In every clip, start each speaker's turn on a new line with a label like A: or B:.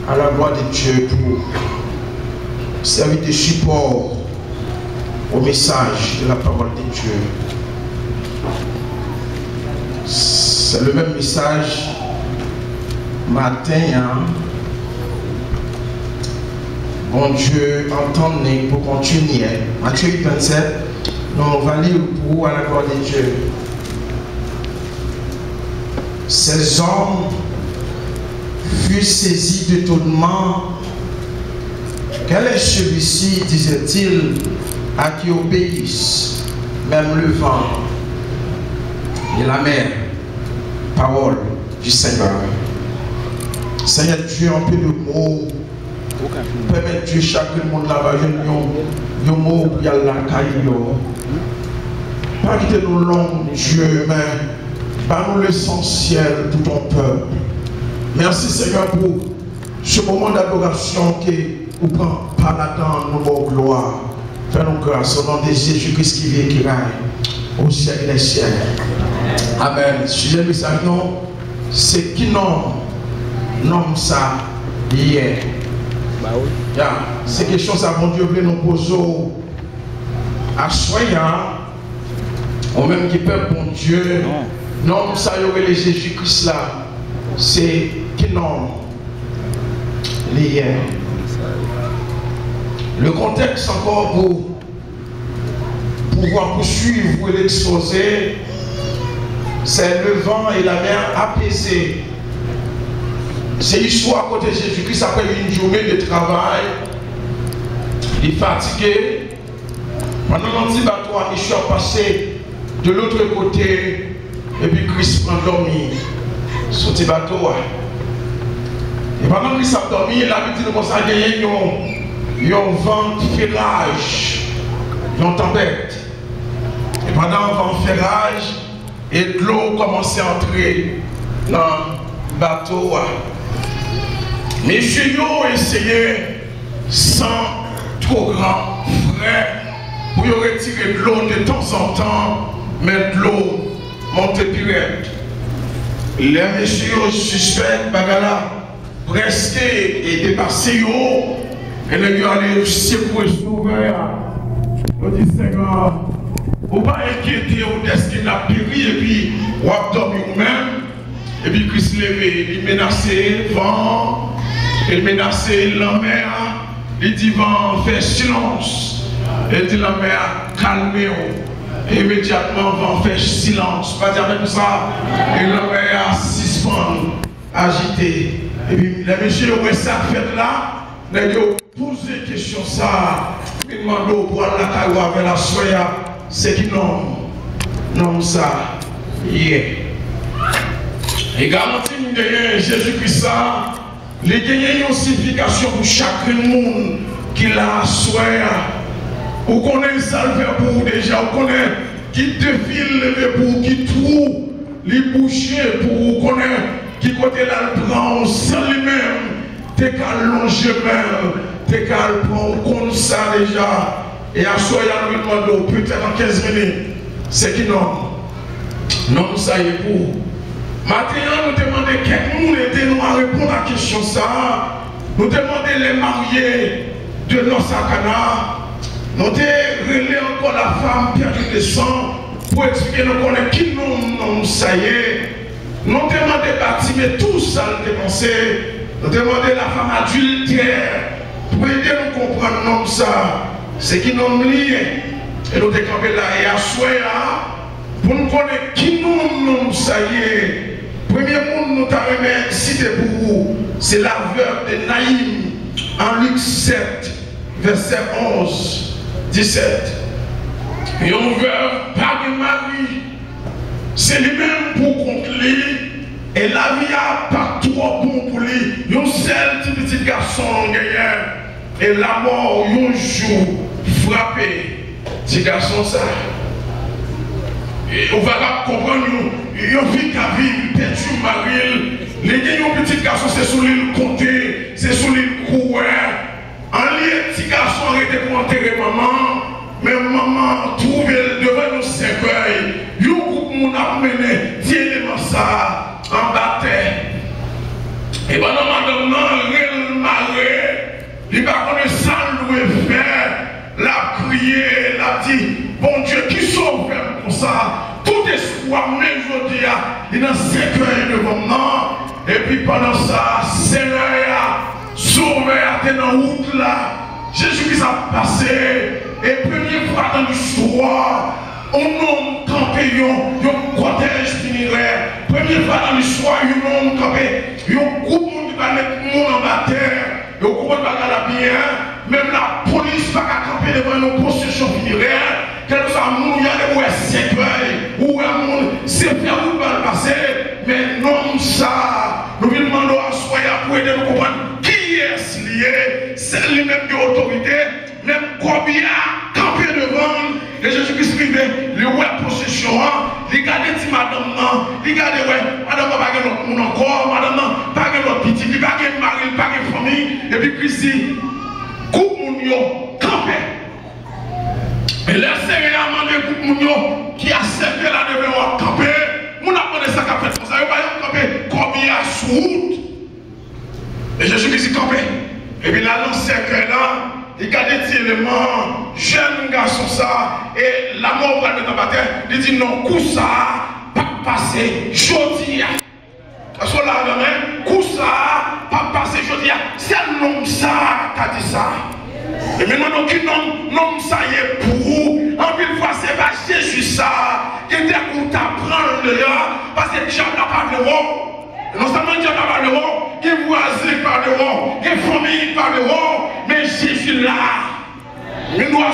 A: à la gloire de Dieu pour servir de support au message de la parole de Dieu. C'est le même message matin. Hein? Bon Dieu, entendez pour continuer. Matthieu 27, nous on va lire pour vous à la gloire de Dieu. Ces hommes furent saisis d'étonnement. Quel est celui-ci, disait-il, à qui obéissent même le vent et la mer? Parole du Seigneur. Seigneur Dieu, un peu de mots. Permets Dieu chaque monde là-bas, un mot pour y aller la caille. Pas quitter nous longs, Dieu, mais par-nous l'essentiel pour ton peuple. Merci Seigneur pour ce moment d'adoration que vous prenez par là-dedans nos gloires. Fais-nous grâce au nom de Jésus-Christ qui vit et qui règne au siècle des siècles. Amen. Sujet le message, non, c'est qui nomme ça hier. Ces questions, ça, bon Dieu, veut nous poser à soyant, au même qui peut, bon Dieu, non, ça y aurait les Jésus-Christ là, c'est qui nomme l'hier. Le contexte encore pour pouvoir poursuivre et l'exposer, c'est le vent et la mer apaisés. C'est l'histoire à côté de Jésus-Christ après une journée de travail. Il est fatigué. Pendant l'anti bateau, il est passé de l'autre côté et puis Christ prend dormi sur le bateau. Et pendant que Christ a dormi, il a dit que ça a gagné un vent de ferrage, une tempête. Et pendant le vent de ferrage, et de l'eau commençait à entrer dans le bateau. Mais je vais essayer sans trop grand frais pour retirer de l'eau de temps en temps, mettre de l'eau monter pirate. Les messieurs suspects, bagala, presque et dépassé haut, et les gars allaient secouer s'ouvrir. On dit Seigneur, vous ne pas inquiéter au destin à périr et puis vous avez dormi vous-même. Et puis Christ levé, il menaçait vent, il menaçait la mer, il dit vent, fait silence. Il dit la mer, calmez-vous. Et immédiatement, vent, fait silence. Pas dire avec ça. Et la mer suspend, agité. Et puis les messieurs, où est ça fait là? Les gars posent des questions ça. Ils demandent pour la caille avec la soya. C'est qui nomme ça. Yeah. Et garantit que Jésus-Christ ça, les gagnants une signification pour chaque monde qui l'a souhaité. Vous connaissez ça le faire pour vous déjà, vous connaissez qui défile levé pour vous, qui trouve les bouchers pour vous connaissez, qui côté là le prend sans lui-même, t'es qu'à longer même, t'es qu'à le prendre comme ça déjà. Et à soi, il y a un demande peut-être en 15 minutes, c'est qui non, ça y est pour. Maintenant, nous demandons quel monde était nous à répondre à la question ça. Nous demandons les mariés de nos Sakana. Nous relais encore la femme perdue de sang pour expliquer nous qui nous ça y est. Nous demandons bâtir tout ça le dépenser. Nous demandons la femme adultère pour aider nous comprendre non ça. C'est qui nous lié. Et nous décampons là et à soi pour nous connaître qui nous ça y est. Premier monde nous avons cité pour vous, c'est la veuve de Naïm en Luc 7, verset 11, 17. Et une veuve, pas de mari, c'est lui-même pour contre lui, et la vie a pas trop bon pour lui. Un seul petit garçon gagné, et la mort, un jour, frappé, petit garçon ça. Et on va comprendre, il y a une fille qui a vécu, perdu mari, les petits garçons, c'est sur l'île Comté, c'est sur l'île Coué. En lieu, petit garçon arrêté pour enterrer maman, mais maman trouve devant nos cercueils. Il y a un groupe qui a mené 10 éléments ça en bataille. Et pendant madame, cercueil devant moi. Et puis pendant ça, Seigneur, sauveur, t'es dans la route là. Jésus-Christ a passé. Et première fois dans l'histoire, on homme campé, un cortège funéraire. Première fois dans l'histoire, un homme campé, un groupe qui va mettre le monde en bataille. Et au groupe de la bien, même la police va camper devant nos processions funéraires. Quel que soit le monde, il y a des cercueils, ou un monde, c'est faire où va le passer. Mais non, ça, nous lui demandons à soi pour aider nous comprendre qui est lié, c'est lui-même de l'autorité, même combien campé devant. Et Jésus-Christ privé, le ouais possession, il garde petit madame, il garde ouais, madame pas de notre monde encore, madame pas de notre petit, il pas de mari, pas de famille, et puis Christ dit, coupe mon yo, campé. Et là, c'est réellement des coupe mon yo qui a servi là devant camper. Mon apprenait ça qu'a fait, ça, il va camper combien sous route. Et Jésus-Christ campé. Et puis là, dans ce cercle-là, il a des éléments, jeune garçon ça, et la mort va mettre en bataille. Il dit non, coup ça, pas passer, jodi. Parce que là, coup ça, pas passer, jodi. C'est l'homme ça qui a dit ça. Et maintenant, qui nomme ça y est pour vous. En une fois, c'est pas Jésus ça, qui était pour t'apprendre là, parce que Dieu n'a pas le roi. Non seulement Dieu n'a pas le roi, qui voisin par le roi, qui famille par le roi, mais Jésus là. Mais nous,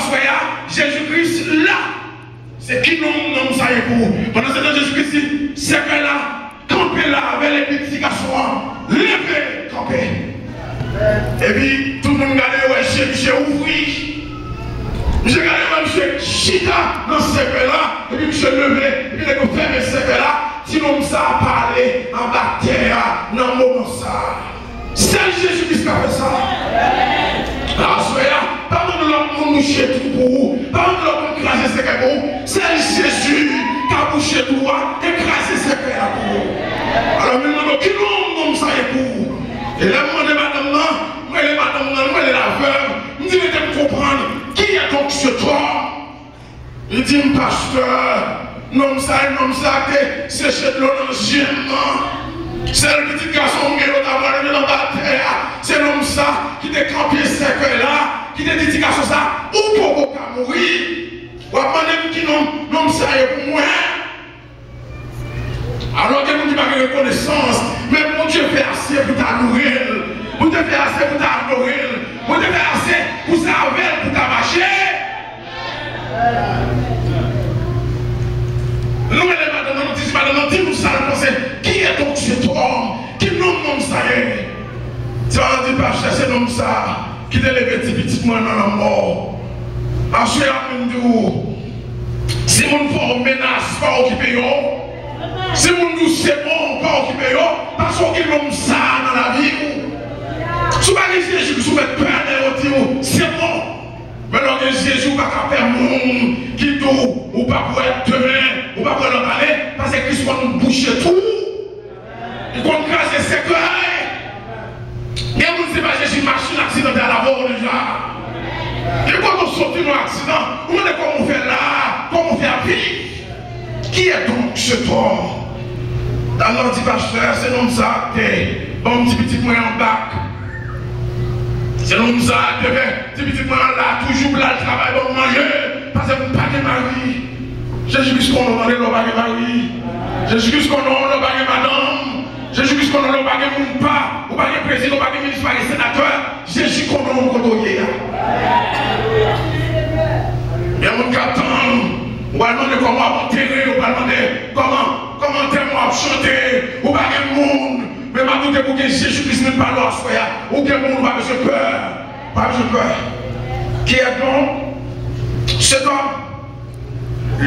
A: Jésus-Christ là. C'est qui nomme ça y est pour vous. Pendant ce temps, Jésus-Christ, c'est que là, camper là, avec les petits garçons, lever, camper. Et puis, tout le monde regarde, ouais, j'ai ouvert. J'ai regardé même chez Chita dans ce cercle-là, et puis je levé, et puis il a fermé ce cercle-là, sinon ça a parlé en bactérie, dans le moment ça. C'est Jésus-Christ qui a fait ça. Alors, soyez, pas de l'autre monde boucher tout pour vous, pas de l'autre monde craser ce cercle pour vous, c'est Jésus qui a bouché tout, écrasé ce cercle-là pour vous. Alors, maintenant, qui nomme ça est pour vous? Et là, moi, madame, moi, la veuve, je dis, de comprendre qui est donc ce homme. Il dit, pasteur, non, ça, c'est chez de l'eau dans le gym. C'est le petit garçon qui est dans la terre. C'est l'homme ça qui t'a campé ce cercle-là, qui t'a dit, petit garçon ça, ou pour mourir. Ou à même qui non, ça est pour moi. Alors que vous n'avez pas de reconnaissance, mais mon Dieu fait assez pour t'adorer, vous devez faire assez pour t'adorer, vous devez faire assez pour servir, pour t'amarcher. Nous, madame, dis-nous ça, qui est donc cet homme, qui nomme ça y est. Tu vas dire, pasteur, c'est l'homme ça, qui t'a levé petit moi dans la mort. Ensuite, si mon fort menace, pas occupé. Si vous nous c'est bon, pas occupé, parce qu'il nomme ça dans la vie. Si vous avez Jésus, vous mettez peur de votre c'est bon. Mais alors que Jésus ne va pas faire monde qui tout, ou pas pour être demain, ou pas pour l'en aller, parce que Christ va nous boucher tout. Il va nous casser ses cœurs. Et vous ne savez pas, Jésus machine accidentée à la mort déjà. Et quand on sort d'un accident, vous savez comment on fait là, comment on fait à vivre. Qui est donc cet homme? Alors, dit pasteur, c'est l'homme ça, bon petit moyen en bac. C'est l'homme ça, petit moyen là, toujours là, le travail, bon manger, parce que vous n'avez pas de mari. Jésus-Christ qu'on a demandé le bague mari. Jésus-Christ qu'on a le bague madame. Jésus-Christ qu'on a le bague mon pas, ou bague président, ou bague ministre, ou bague sénateur. Jésus qu'on a le côtoyer. Il y a mon capitaine. On va demander comment enterrer, on va demander comment témoin chanter, on va gagner le monde. Mais maintenant, pour que Jésus-Christ ne parle pas à soi, ou que le monde va besoin de peur. Pas besoin de peur. Qui est donc cet homme?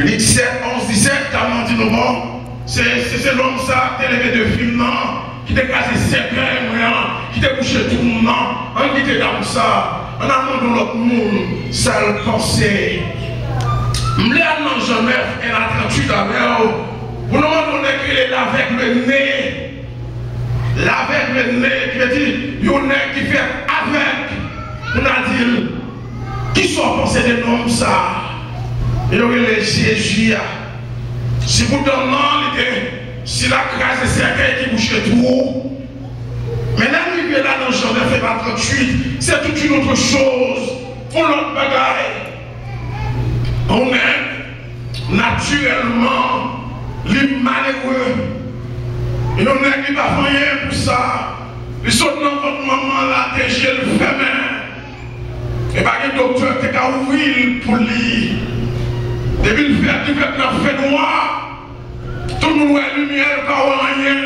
A: 17, 11, 17, tellement dit non, c'est l'homme ça, qui est levé de film, qui t'a cassé ses pères, qui t'a couché tout le monde, qui t'a dans ça, en amont de l'autre monde, ça le pensait. M'lève jamais et la 38 avec vous nous demandez qu'il est avec le nez. L'avec le nez qui veut dire, il y a un nez qui fait avec. On a dit, qui sont pensés des noms ça? Il y a les Jésus. Si vous donnez, si la grâce est cercueil qui bouche tout. Mais l'arrivée là dans Jean 9 et 38, c'est toute une autre chose. Pour l'autre bagaille. On est naturellement les malheureux. Et on est qui va faire rien pour ça. Ils sont dans votre maman là, déjà le fait même. Et pas que le docteur qui a ouvert pour lui. Depuis le fait du fait noir, tout le monde a lumière, il n'y a rien.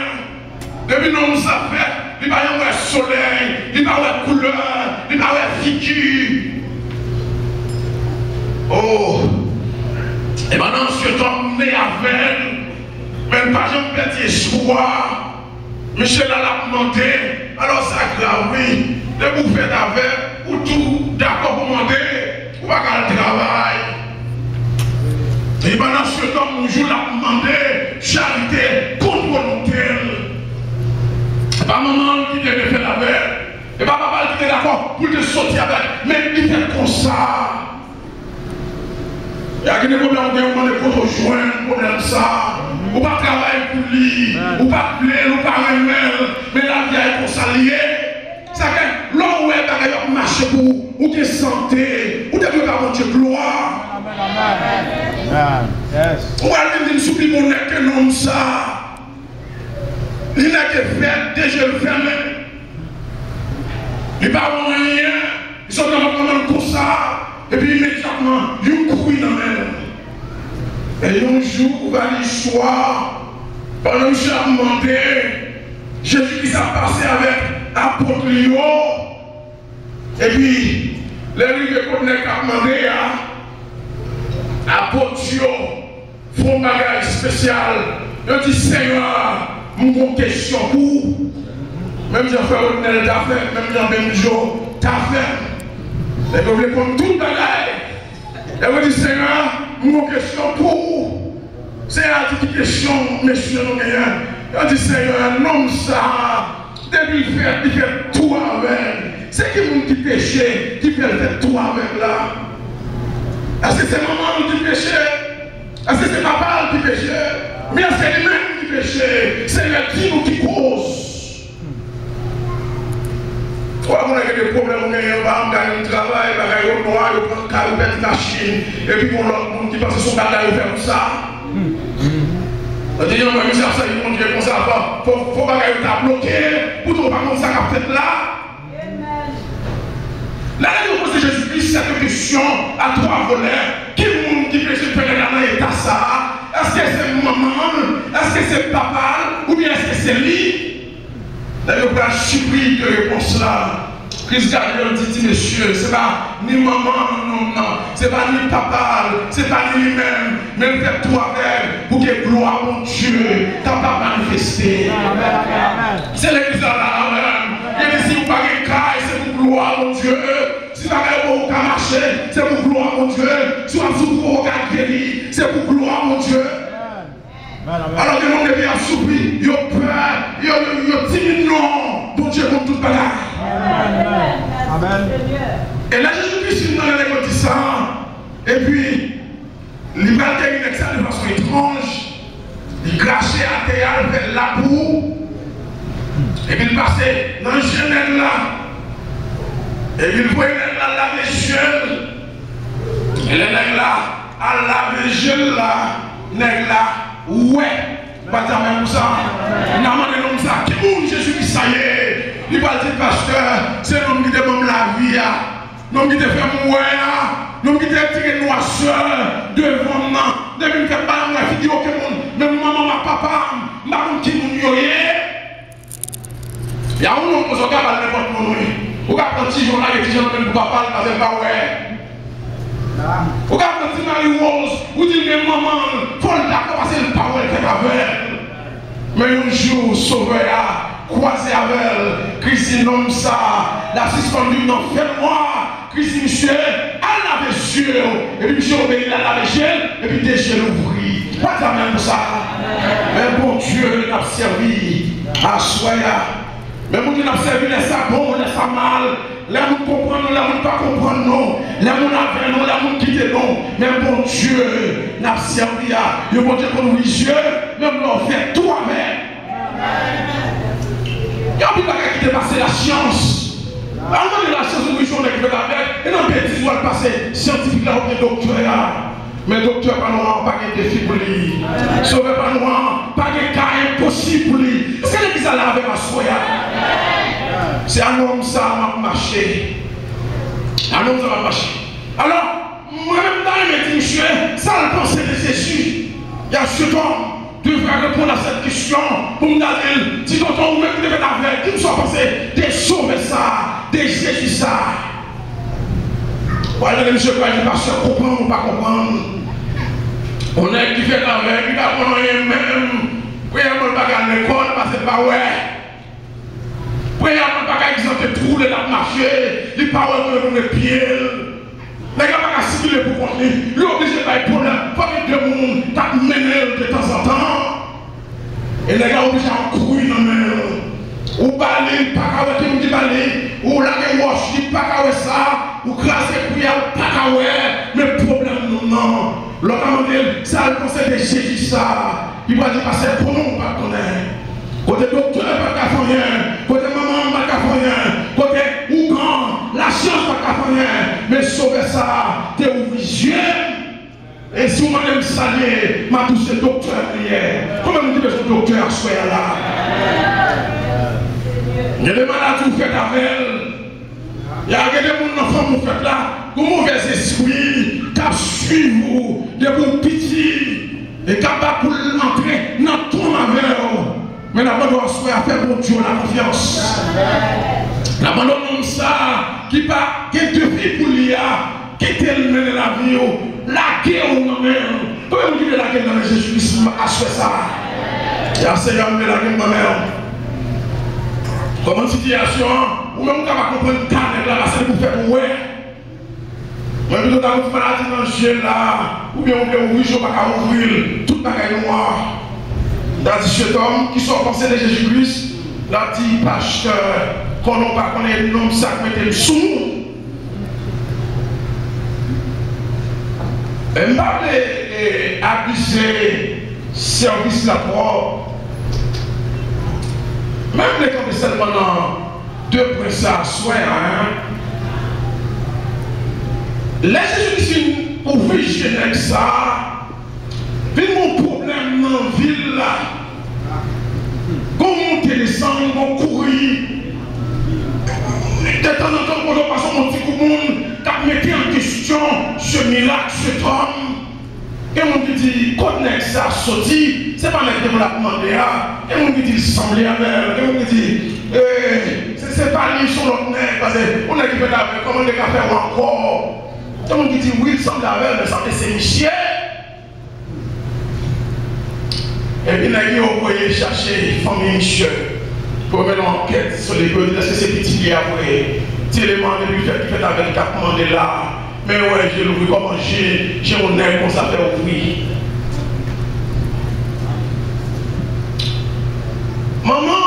A: Depuis non ça fait, il n'y a pas de soleil, il n'y a pas de couleur, il n'y a pas de figure. Oh! Et maintenant, ce temps né avec, même pas j'en perds espoir. Michel a demandé, alors ça grave, oui, de vous faire avec, ou tout d'accord pour demander, ou pas qu'à le travail. Et pendant ce temps, mon jour l'a demandé, charité contre volontaire. Pas maman qui devait faire avec, et pas papa qui était d'accord pour te sortir avec, mais qui fait comme ça. Il y a des problèmes où on est pour rejoindre, problème ça. Ou pas travailler pour lui, ou pas plaire, ou pas remettre, mais la vie est pour s'allier. Ça fait que l'homme où est marché pour ou qui santé, ou devez pas monter gloire. Ou aller dire souffle mon nez que non ça. Il n'a que fait, déjà le fait même. Il n'y a pas rien, ils sont dans le comme ça. Et puis immédiatement, il court dans la mer. Et un jour, va l'histoire, pendant que j'ai demandé, Jésus qui s'est passé avec l'apôtre Lio. Et puis, les rives qu'on a demandé à l'apôtre Lio, font un bagage spécial. Je dis, Seigneur, mon question pour. Même si on fait un d'affaires, même dans le même jour, t'as fait. Et vous voulez prendre tout le bagage. Et vous dites, Seigneur, mon question pour. C'est une question, monsieur, nous gagnons. Je dis, Seigneur, non, ça. Depuis il fait tout avec. C'est qui monde qui péche, qui fait tout avec là. Est-ce que c'est maman qui péche? Est-ce que c'est papa qui péche? Mais est-ce que c'est lui-même qui péche? C'est le qui nous qui cause. Quand on a des problèmes, on gagne un travail, on noir, on prend un carreau, on machine, et puis on l'autre monde qui pense que son bagage est fait comme ça. On dit, non, mais ça, ils vont dire comme ça, il faut pas qu'il soit bloqué, pour tout pas comme ça qu'a fait là. La réponse de Jésus-Christ, cette question à trois volets, qui monde qui peut se faire dans l'état ça? Est-ce que c'est maman? Est-ce que c'est papa? Ou bien est-ce que c'est lui? D'ailleurs, pour la surprise de réponse là, Christ Gabriel dit, monsieur, c'est pas ni maman, non, c'est pas ni papa, c'est pas ni lui-même, mais le fait toi-même pour que gloire mon Dieu t'a pas manifesté. C'est l'église là, et si vous parlez de caille, c'est pour gloire mon Dieu. Si vous parlez de marcher, c'est pour gloire mon Dieu. Si vous avez guéri, c'est pour gloire mon Dieu. Alors que l'on est bien surpris, il y a peur, il y a timide, non, bon Dieu, comme toute bagarre. Amen. Et là, Jésus-Christ, dans les négociants, et puis, il va terminer ça de façon étrange, il crachait à terre vers la boue, et puis il passait dans le Genève là, et puis il voyait là laver les jeunes, et les nègres là, à laver les jeunes là, nègres là, ouais, pas ta même pour ça. On a demandé l'homme ça. Qui est Jésus-Christ, ça y est. Il va dire, pasteur, c'est l'homme qui te donne la vie. L'homme qui te fait mourir. L'homme qui te tiré noirceur devant moi. Depuis que je ne fais pas la vidéo que même maman, ma papa, ma maman qui nous yoye. Il y a un homme qui se regarde à n'importe mon nom. Vous regardez un petit journal et petit journal pour papa, parce que pas ouais. Vous regardez un petit Marie-Rose, vous dites, mais maman, il faut le d'accord, c'est le parole qui est avec. Mais un jour, sauveur, croisé avec elle, Christine nomme ça, la suspendue, non, fais-moi, Christine, monsieur, elle lave les yeux, et puis monsieur obéit, elle lave les yeux, et puis des yeux l'ouvrit. Pas ta même pour ça. Mais bon Dieu, n'a servi à soya. Mais mon Dieu n'a servi les ça bon, les ça mal, les gens comprennent, les gens pas comprendre, non. Les gens avec nous, les gens quitter nous. Mais bon Dieu, n'a servi à. Le bon Dieu qu'on Dieu, même l'on fait tout avec. Il y a plus de qui dépasser la science. Alors, la science, nous sommes avec, et non, bêtise, on va passer scientifique là, ou docteur. Mais docteur, pas nous, pas de défi pour lui. Sauver pas nous, pas de cas impossible pour lui. Est-ce que l'église a lavé ma soya? C'est un homme, ça va marcher. Un homme, ça va marcher. Alors, moi-même, dans les métiers, ça, la pensée de Jésus. Il y a ce homme. Devrait répondre à cette question pour me dire si ton ou même devait avec, qui me soit pensé de sauver ça, de Jésus ça. Voilà, monsieur, pas pasteur, comprendre ou pas comprendre. On est qui fait avec, il va prendre rien même. Premièrement, pas à l'école, parce que pas ouais. Premièrement, pas qu'à exemple trou, il a marché, il pas ouais pour le pied. Les gars pas circuler pour contenir. Il est obligé de problème. Il faut que deux monde t'a mené de temps en temps. Et les gars obligés à courir dans le même. Ou balayer, pas qu'à qui dit balayer. Ou la wash, dit pas qu'à ça. Ou craser prière, pas qu'à mais problème non. L'autre dit, ça le conseil de Jésus ça. Il va dire passer pour nous, pas connaître. Côté docteur, pas qu'à faire rien. Côté maman, pas qu'à faire rien. Côté ou grand, la science, pas qu'à faire rien. Mais sauver ça, t'es obligé. Et si vous m'avez salué, m'a touché docteur hier. Comment vous dites que ce docteur soit là? Il y a des malades qui faites avec elle. Il y a des enfants qui faites là. Comment mauvais esprit, qui suivent vous, de vos pitiés, et qui pour entrer dans tout avec vous. Mais l'abandon à faire pour Dieu la confiance. L'abandon ça, qui pas qui depuis pour l'IA, qui tel mener la vie, la guerre ou non-même. Comment vous dites la guerre dans Jésus-Christ a fait ça? Il y a Seigneur de la guerre non-même. Comme une situation, ou même on va comprendre que là, c'est pour faire ouais. Même si on a une maladie dans le ciel là, ou bien on peut ouvrir, je ne vais pas ouvrir, tout le bagage noir. Dans cet homme qui sont pensés de Jésus-Christ, l'a dit pasteur, qu'on n'a pas connaît le nom, ça mettait le sous. Et je vais abuser service là pour. Même les gens qui sont seulement deux princes à soin, les Jésus-Christ pour vigiler avec ça. Puis mon problème dans la ville là, quand on monte les sangs, on courir. De temps en temps, quand on passe mon petit coup de monde, qui mettait en question ce miracle, cet homme. Et on dit, quand ça a sorti, c'est pas le que l'a demandé. Et on dit, il semblait avec elle. Et on dit, c'est pas lui sur l'autre nez, parce qu'on a dit, comment on est qu'à faire encore. Et on dit, oui, il semble avec elle, mais ça c'est Michel. Et puis, il a envoyé chercher famille Michel pour mener l'enquête sur les choses. Est-ce que c'est petit qui a après? Si les membres lui fait avec le cap demandé là, mais ouais, j'ai l'ouvert comment j'ai mon nez comme ça fait ouvrir. Maman,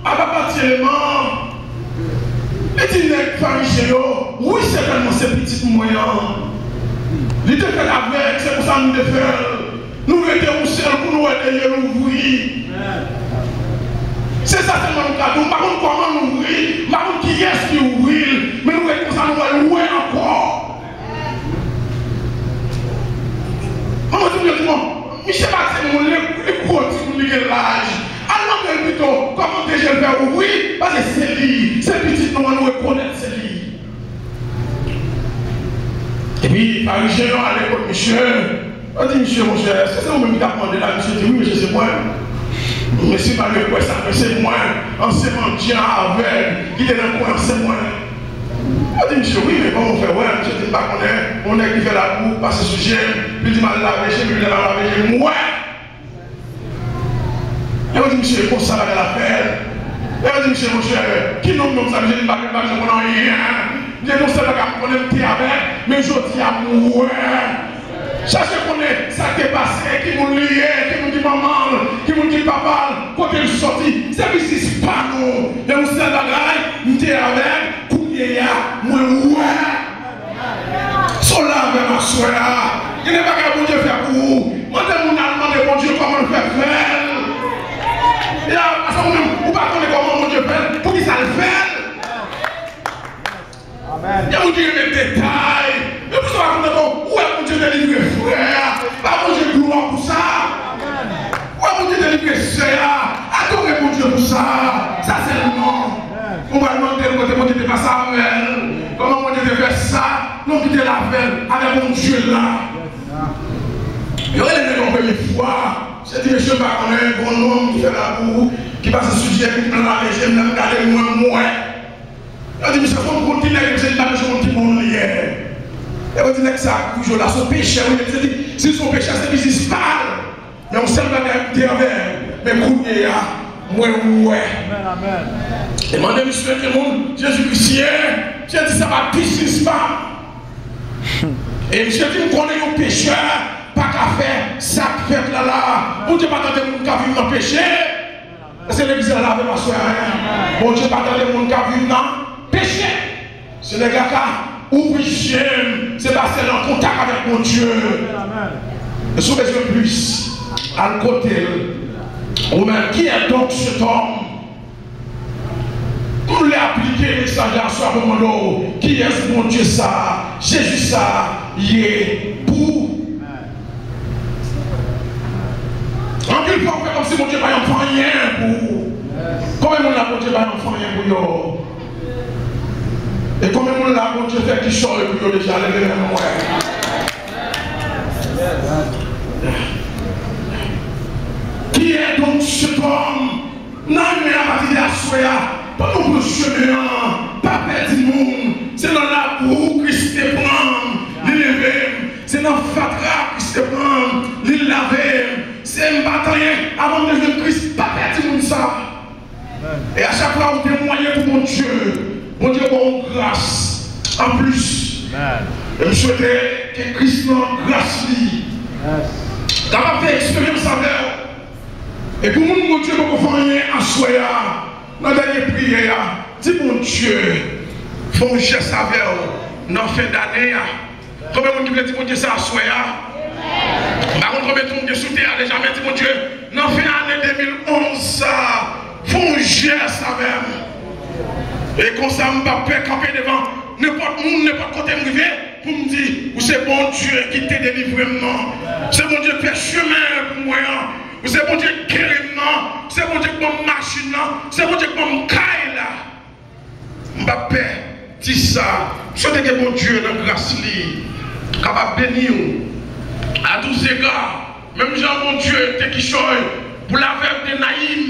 A: à partiellement, les petits nègres famille chez eux, oui, certainement c'est petit moyen. Il était fait avec, c'est pour ça que nous devons faire. Nous étions seuls pour nous aider à l'ouvrir. C'est ça seulement le cas. Nous ne savons pas comment nous ouvrir, nous ne savons pas qui est-ce qui ouvrir, mais nous étions ça nous allons louer encore. Maman dit, Michel Maxime, on est gros pour lui l'âge. Alors que plutôt, comment déjà le faire ouvrir? Parce que c'est lui, c'est petit, nous allons reconnaître c'est lui. Et puis, par le géant à l'époque, Michel. On dit, monsieur, mon cher, est-ce que c'est vous-même qui avez demandé là? Monsieur dit, oui, monsieur, c'est moi. Mais si pas le quoi, ça c'est moi. Enseignement Dieu avec, qui est dans le coin, c'est moi. On dit, monsieur, oui, mais comment on fait? Ouais, monsieur dit, pas on est qui fait la boue, passe ce sujet, puis il dit, mal lavé, chez lui, il a lavé, moi. Et on dit, monsieur, pour ça, la l'affaire. Et on dit, monsieur, mon cher, qui nomme ça? Je dis, pas que je ne connais rien. Je dis, non, c'est pas qu'on connaît avec, mais je dis à moi. Cherchez qu'on est, ça qui est passé, qui m'ont lié, qui m'ont dit maman, qui m'ont dit papa, quand elle sortit, c'est ici, pas nous. Et nous sommes là, nous sommes avec, Kounia, qui est le détail. Et vous savez, où est mon Dieu délivré, frère? Pas mon Dieu gloire pour ça. Où est mon Dieu délivré, sœur? Adorez mon Dieu pour ça. Ça, c'est le nom. On va demander le côté, mon Dieu n'est pas ça avec elle. Comment mon Dieu fait ça? Non, quitter la veille avec mon Dieu là. Et on est la première fois. J'ai dit, monsieur, on est un bon homme qui fait la boue, qui passe le sujet, qui prend la légère, qui regarde moi. On dit, monsieur, il faut continuer avec ce petit monde hier. Et on dit que ça a toujours là, son péché. Si son péché, c'est qu'il se parle. Il y a un seul bagage qui est mais courrier, moi, ouais. Et demandez, monsieur, tout le monde, Jésus-Christ, j'ai dit, ça va pisser pas. Et monsieur dit, vous connaissez un pécheur, pas qu'à faire, ça fait là. Bon Dieu, pas attendre les gens qui vivent dans le péché. C'est l'église là, avec ma soeur. Bon Dieu, pas attendre les gens qui vivent dans le péché. C'est les gars qui ouvrent c'est passer en contact avec mon Dieu. Et si vous besoin plus, à le côté, ou même qui est donc cet homme? Pour l'appliquer, les sages à moment qui est mon Dieu ça? Jésus ça, il est pour. En quelque fois, on fait comme si mon Dieu n'a pas rien pour. Combien de monde mon Dieu n'a pas rien pour eux? Et combien de monde mon Dieu fait qui sort pour eux déjà les mêmes moyens? Qui est donc cet homme? Non, mais à partir de la soya, pas non plus chemin, pas perdre du monde. C'est dans la boue Christ te prend, l'élever. C'est dans le fatra Christ te prend, l'élever. C'est un bataillon avant de devenir Christ, pas perdre du monde ça. Et à chaque fois, vous témoignez pour mon Dieu bon grâce. En plus, et je souhaitais que Christ nous grâce lui. Capable de faire expérience avec. Et pour mon Dieu, vous pouvez faire un soya, dans la dernière prière, dis mon Dieu, font un geste avec vous, dans la fin d'année. Combien de monde dit mon Dieu ça à soya? Par contre, combien de monde sous terre déjà dit mon Dieu, dans la fin d'année 2011, font un geste avec vous. Et comme ça, je ne peux pas camper devant n'importe monde, n'importe côté me pour me dire, c'est bon Dieu qui t'a délivré maintenant. C'est bon Dieu qui fait chemin pour moi. C'est bon Dieu qui guérit maintenant. C'est bon Dieu qui m'a machine. C'est bon Dieu qui m'a caille là. Mbappé, dis ça. Je souhaite que bon Dieu dans la grâce capable de bénir à tous ces gars. Même Jean, mon Dieu, t'es qui choye pour la veuve de Naïm.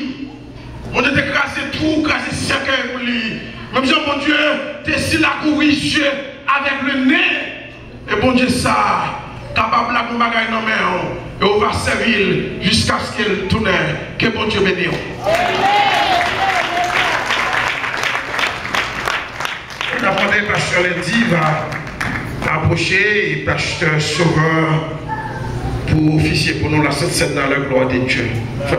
A: On était écrasé tout, écrasé cercueil pour lui. Même Jean, mon Dieu, t'es si la corrige avec le nez. Et bon Dieu, ça, capable de la bagaille dans main. Et on va servir jusqu'à ce qu'elle tourne. Que bon Dieu bénisse. On a demandé pasteur Lendy va approcher et pasteur Sauveur pour officier pour nous la Sainte Seine dans la gloire de Dieu. Fais